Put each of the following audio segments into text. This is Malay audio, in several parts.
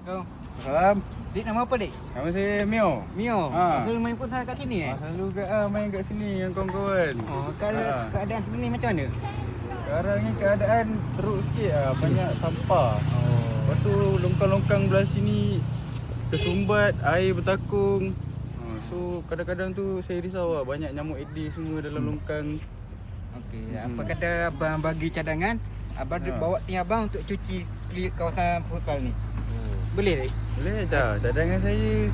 Assalamualaikum. Salam. Dik, nama apa dik? Nama saya Mio. Mio. Ha. Selalu main futsal kat sini Selalu main kat sini dengan kawan-kawan. Oh, keadaan sebenarnya macam mana? Sekarang ni keadaan teruk sikit lah. Banyak sampah. Oh. Lepas tu longkang-longkang belah sini tersumbat, air bertakung. So kadang-kadang tu saya risau lah. Banyak nyamuk Aedes semua dalam longkang. Okey, apa kata abang bagi cadangan? Abang bawa tim abang untuk cuci clear kawasan futsal ni. Boleh dik? Boleh cadangan saya.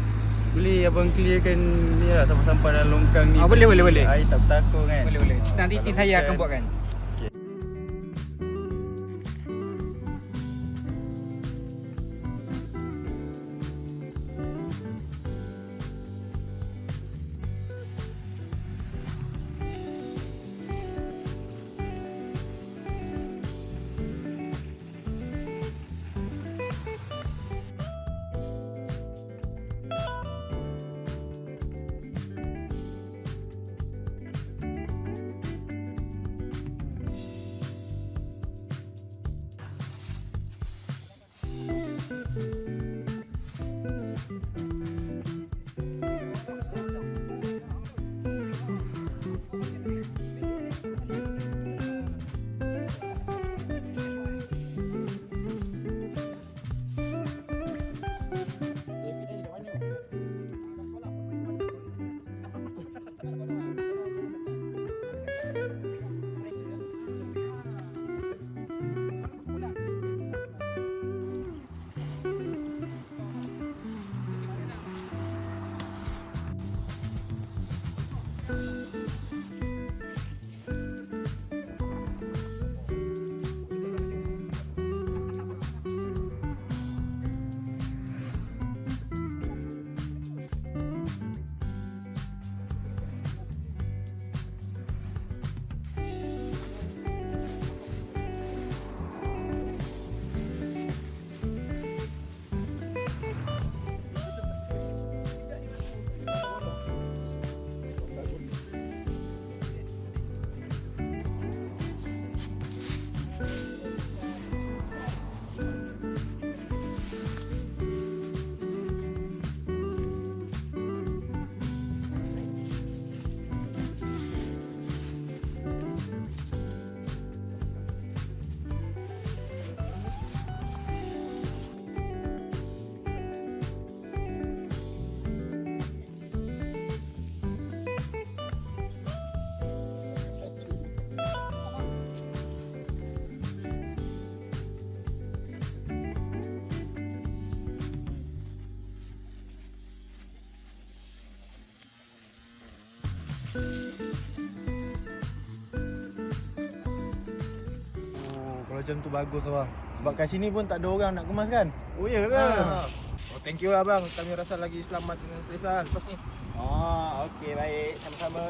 Boleh abang clearkan ni lah sampah-sampah dalam longkang ni. Boleh. Air tak bertakung kan. Boleh. Nanti Kalau tim saya akan bukan- buatkan. Kalau macam tu bagus abang. Sebab kat sini pun tak ada orang nak kemas kan? Oh ya ke? Oh, thank you lah bang. Kami rasa lagi selamat dengan selesa lepas ni. Oh, okey baik. Sama-sama.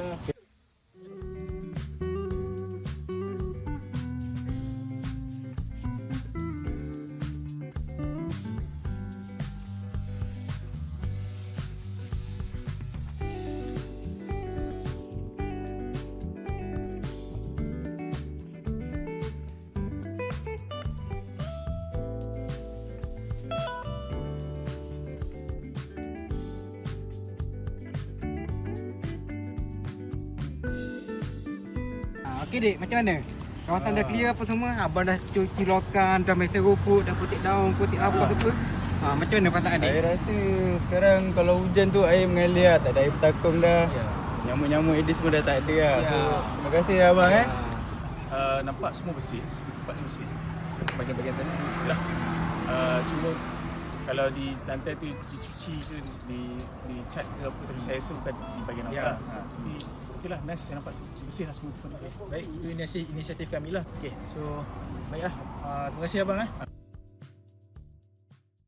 Okey dik, macam mana? Kawasan dah clear apa semua? Abang dah cuci lokan, dah mesej rumput, dah putih daun, putih apa semua. Macam mana perasaan dik? Saya rasa sekarang kalau hujan tu air mengalir lah. Tak ada air bertakung dah. Nyamuk-nyamuk Aedes pun dah tak ada lah. So, terima kasih abang Nampak semua bersih, tempatnya bersih. Bahagian-bahagian tadi semua bersih lah. Cuma kalau di lantai tu dicuci ke, di cat ke apa, tapi saya rasa bukan di bahagian atas. Jadi okey lah, nice saya nampak bersih lah semua tempat. Baik, itu inisiatif kami lah. Okay, so baiklah. Terima kasih abang